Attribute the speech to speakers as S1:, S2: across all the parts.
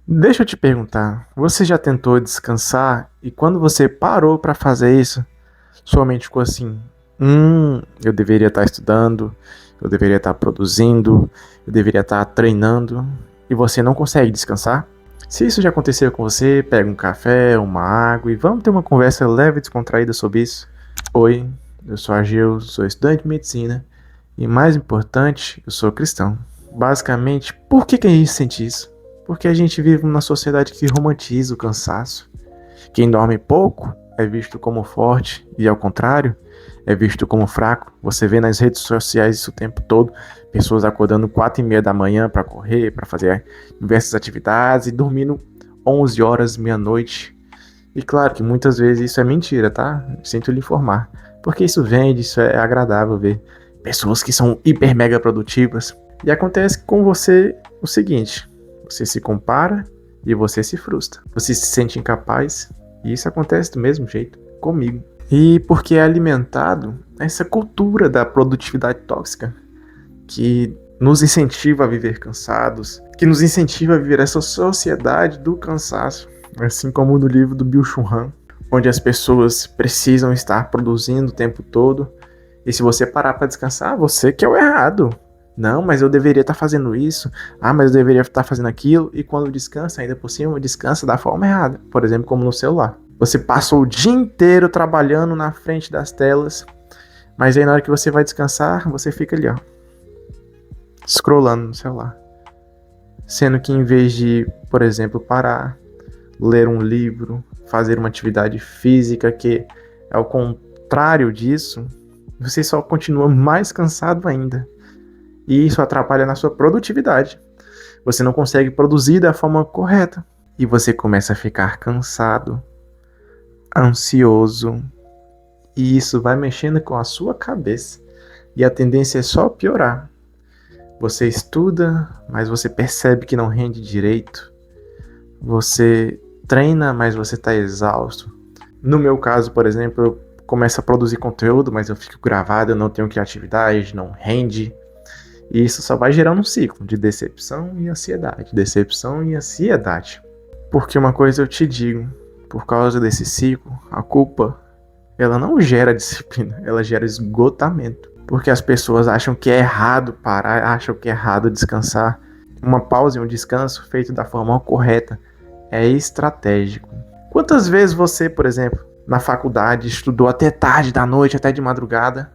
S1: Deixa eu te perguntar, você já tentou descansar e quando você parou para fazer isso, sua mente ficou assim: eu deveria estar estudando, eu deveria estar produzindo, eu deveria estar treinando e você não consegue descansar? Se isso já aconteceu com você, pega um café, uma água e vamos ter uma conversa leve e descontraída sobre isso. Oi, eu sou Ageu, sou estudante de medicina e mais importante, eu sou cristão. Basicamente, por que a gente sente isso? Porque a gente vive numa sociedade que romantiza o cansaço. Quem dorme pouco é visto como forte e, ao contrário, é visto como fraco. Você vê nas redes sociais isso o tempo todo, pessoas acordando 4:30 da manhã para correr, para fazer diversas atividades e dormindo 11 horas, meia-noite. E claro que muitas vezes isso é mentira, tá? Sinto lhe informar. Porque isso vende, isso é agradável ver pessoas que são hiper mega produtivas. E acontece com você o seguinte: você se compara e você se frustra. Você se sente incapaz e isso acontece do mesmo jeito comigo. E porque é alimentado essa cultura da produtividade tóxica que nos incentiva a viver cansados, que nos incentiva a viver essa sociedade do cansaço, assim como no livro do Byung-Chul Han, onde as pessoas precisam estar produzindo o tempo todo. E se você parar para descansar, você que é o errado. Não, mas eu deveria estar fazendo isso. Ah, mas eu deveria estar fazendo aquilo. E quando descansa, ainda por cima, descansa da forma errada. Por exemplo, como no celular. Você passou o dia inteiro trabalhando na frente das telas, mas aí na hora que você vai descansar, você fica ali, ó, scrollando no celular. Sendo que em vez de, por exemplo, parar, ler um livro, fazer uma atividade física que é o contrário disso, você só continua mais cansado ainda. E isso atrapalha na sua produtividade. Você não consegue produzir da forma correta. E você começa a ficar cansado, ansioso. E isso vai mexendo com a sua cabeça. E a tendência é só piorar. Você estuda, mas você percebe que não rende direito. Você treina, mas você está exausto. No meu caso, por exemplo, eu começo a produzir conteúdo, mas eu fico gravado, eu não tenho criatividade, não rende. E isso só vai gerando um ciclo de decepção e ansiedade, decepção e ansiedade. Porque uma coisa eu te digo, por causa desse ciclo, a culpa, ela não gera disciplina, ela gera esgotamento. Porque as pessoas acham que é errado parar, acham que é errado descansar. Uma pausa e um descanso feito da forma correta é estratégico. Quantas vezes você, por exemplo, na faculdade, estudou até tarde da noite, até de madrugada,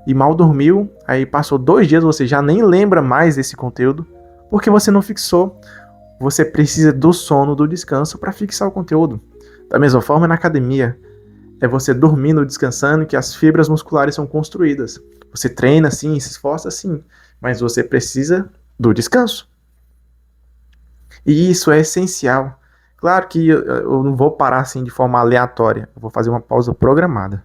S1: e mal dormiu, aí passou 2 dias, você já nem lembra mais desse conteúdo, porque você não fixou. Você precisa do sono, do descanso para fixar o conteúdo. Da mesma forma, na academia, é você dormindo, descansando, que as fibras musculares são construídas. Você treina sim, se esforça sim, mas você precisa do descanso. E isso é essencial. Claro que eu não vou parar assim de forma aleatória, eu vou fazer uma pausa programada.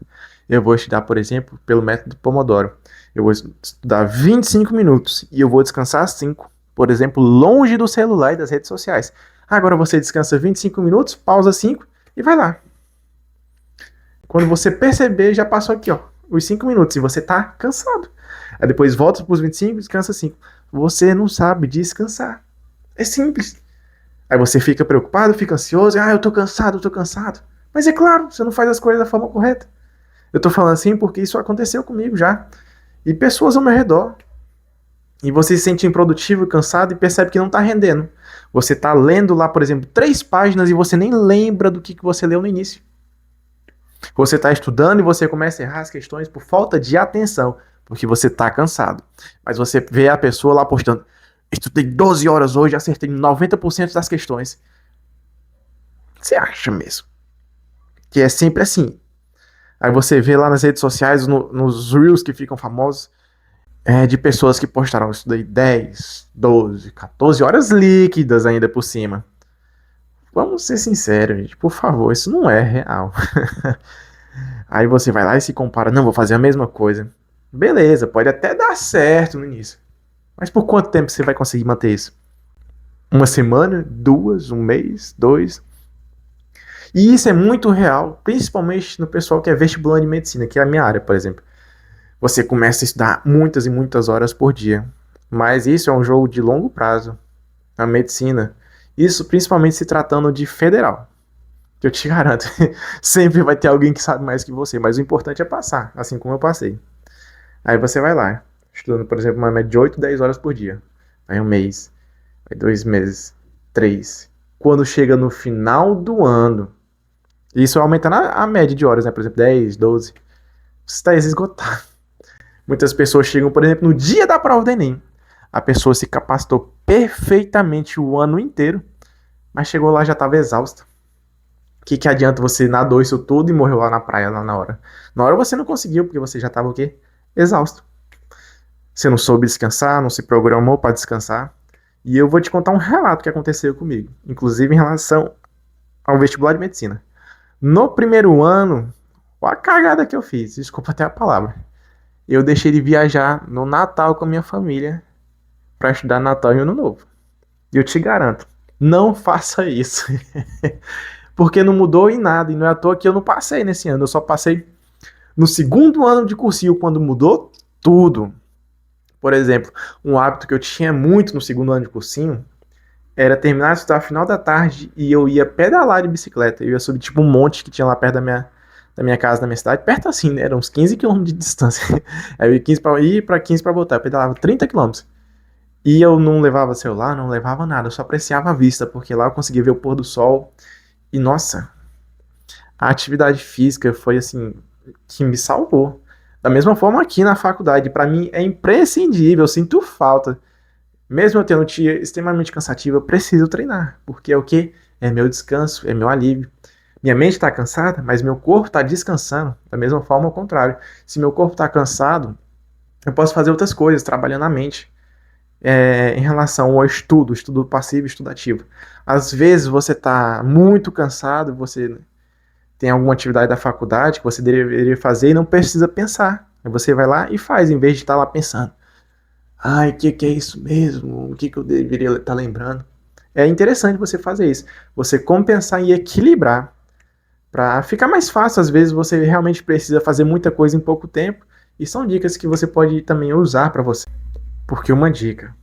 S1: Eu vou estudar, por exemplo, pelo método Pomodoro. Eu vou estudar 25 minutos e eu vou descansar 5. Por exemplo, longe do celular e das redes sociais. Agora você descansa 25 minutos, pausa 5 e vai lá. Quando você perceber, já passou aqui, ó, os 5 minutos e você tá cansado. Aí depois volta para os 25 e descansa 5. Você não sabe descansar. É simples. Aí você fica preocupado, fica ansioso, eu tô cansado, eu tô cansado. Mas é claro, você não faz as coisas da forma correta. Eu tô falando assim porque isso aconteceu comigo já. E pessoas ao meu redor. E você se sente improdutivo, cansado e percebe que não tá rendendo. Você tá lendo lá, por exemplo, 3 páginas e você nem lembra do que você leu no início. Você tá estudando e você começa a errar as questões por falta de atenção, porque você tá cansado. Mas você vê a pessoa lá postando: estudei 12 horas hoje, acertei 90% das questões. Você acha mesmo que é sempre assim? Aí você vê lá nas redes sociais, nos Reels que ficam famosos, de pessoas que postaram: eu estudei 10, 12, 14 horas líquidas ainda por cima. Vamos ser sinceros, gente, por favor, isso não é real. Aí você vai lá e se compara: não, vou fazer a mesma coisa. Beleza, pode até dar certo no início. Mas por quanto tempo você vai conseguir manter isso? Uma semana? Duas? Um mês? Dois? E isso é muito real, principalmente no pessoal que é vestibulando de medicina, que é a minha área, por exemplo. Você começa a estudar muitas e muitas horas por dia. Mas isso é um jogo de longo prazo. A medicina Isso principalmente se tratando de federal. Que eu te garanto, sempre vai ter alguém que sabe mais que você, mas o importante é passar, assim como eu passei. Aí você vai lá, estudando, por exemplo, uma média de 8, 10 horas por dia. Vai um mês, vai 2 meses, 3. Quando chega no final do ano, isso aumenta a média de horas, né? Por exemplo, 10, 12. Você está esgotado. Muitas pessoas chegam, por exemplo, no dia da prova do Enem. A pessoa se capacitou perfeitamente o ano inteiro, mas chegou lá e já estava exausta. O que adianta você nadou isso tudo e morreu lá na praia, lá na hora? Na hora você não conseguiu, porque você já estava o quê? Exausto. Você não soube descansar, não se programou para descansar. E eu vou te contar um relato que aconteceu comigo, inclusive em relação ao vestibular de medicina. No primeiro ano, olha a cagada que eu fiz, desculpa até a palavra. Eu deixei de viajar no Natal com a minha família para estudar Natal e Ano Novo. E eu te garanto, não faça isso. Porque não mudou em nada. E não é à toa que eu não passei nesse ano. Eu só passei no segundo ano de cursinho, quando mudou tudo. Por exemplo, um hábito que eu tinha muito no segundo ano de cursinho era terminar de estudar no final da tarde e eu ia pedalar de bicicleta. Eu ia subir tipo um monte que tinha lá perto da minha casa, da minha cidade. Perto assim, né? Eram uns 15 quilômetros de distância. Aí eu ia 15 para ir para 15 para voltar. Eu pedalava 30 quilômetros. E eu não levava celular, não levava nada. Eu só apreciava a vista, porque lá eu conseguia ver o pôr do sol. E nossa, a atividade física foi assim que me salvou. Da mesma forma aqui na faculdade, para mim é imprescindível, eu sinto falta. Mesmo eu tendo um dia extremamente cansativo, eu preciso treinar, porque é o que? É meu descanso, é meu alívio. Minha mente está cansada, mas meu corpo está descansando. Da mesma forma, ao contrário. Se meu corpo está cansado, eu posso fazer outras coisas, trabalhando a mente. Em relação ao estudo passivo e estudo ativo. Às vezes você está muito cansado, você tem alguma atividade da faculdade que você deveria fazer e não precisa pensar. Aí você vai lá e faz, em vez de estar lá pensando. Ai, o que é isso mesmo? O que eu deveria estar lembrando? É interessante você fazer isso. Você compensar e equilibrar. Para ficar mais fácil, às vezes você realmente precisa fazer muita coisa em pouco tempo. E são dicas que você pode também usar para você. Porque uma dica: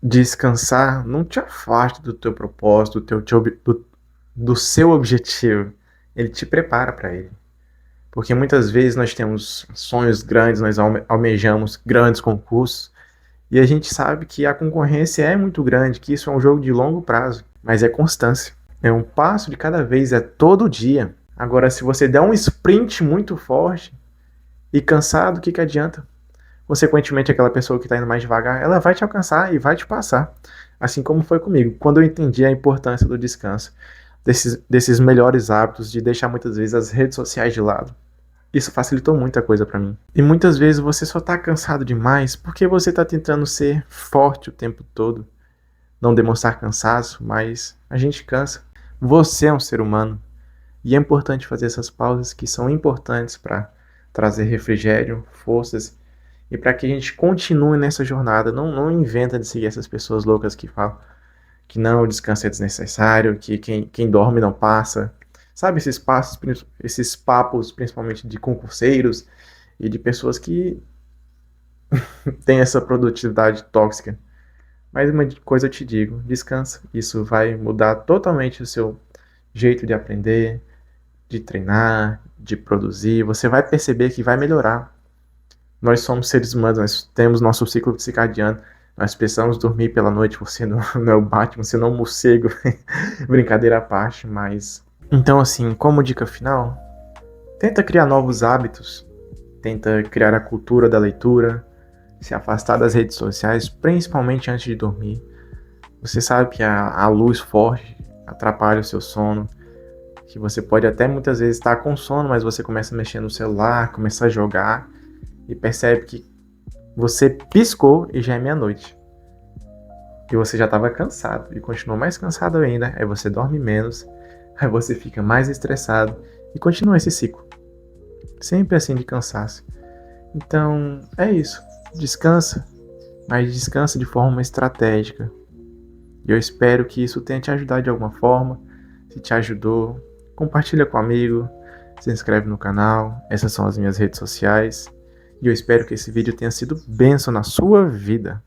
S1: descansar não te afasta do teu propósito, do seu objetivo. Ele te prepara para ele. Porque muitas vezes nós temos sonhos grandes, nós almejamos grandes concursos, e a gente sabe que a concorrência é muito grande, que isso é um jogo de longo prazo, mas é constância. É um passo de cada vez, é todo dia. Agora, se você der um sprint muito forte e cansado, o que adianta? Consequentemente, aquela pessoa que está indo mais devagar, ela vai te alcançar e vai te passar. Assim como foi comigo, quando eu entendi a importância do descanso, desses melhores hábitos, de deixar muitas vezes as redes sociais de lado. Isso facilitou muita coisa para mim. E muitas vezes você só tá cansado demais porque você tá tentando ser forte o tempo todo, não demonstrar cansaço, mas a gente cansa. Você é um ser humano e é importante fazer essas pausas que são importantes para trazer refrigério, forças e para que a gente continue nessa jornada. Não inventa de seguir essas pessoas loucas que falam que não, o descanso é desnecessário, que quem dorme não passa. Sabe, esses papos, principalmente de concurseiros e de pessoas que têm essa produtividade tóxica. Mas uma coisa eu te digo, descansa. Isso vai mudar totalmente o seu jeito de aprender, de treinar, de produzir. Você vai perceber que vai melhorar. Nós somos seres humanos, nós temos nosso ciclo circadiano. Nós precisamos dormir pela noite. Você não é o Batman, você não é um morcego. Brincadeira à parte, mas... Então, assim, como dica final, tenta criar novos hábitos. Tenta criar a cultura da leitura. Se afastar das redes sociais, principalmente antes de dormir. Você sabe que a luz forte atrapalha o seu sono. Que você pode até muitas vezes estar com sono, mas você começa a mexer no celular, começa a jogar e percebe que você piscou e já é meia-noite. E você já estava cansado e continua mais cansado ainda. Aí você dorme menos, aí você fica mais estressado e continua esse ciclo. Sempre assim de cansaço. Então é isso. Descansa, mas descansa de forma estratégica. E eu espero que isso tenha te ajudado de alguma forma. Se te ajudou, compartilha com um amigo, se inscreve no canal. Essas são as minhas redes sociais. E eu espero que esse vídeo tenha sido bênção na sua vida.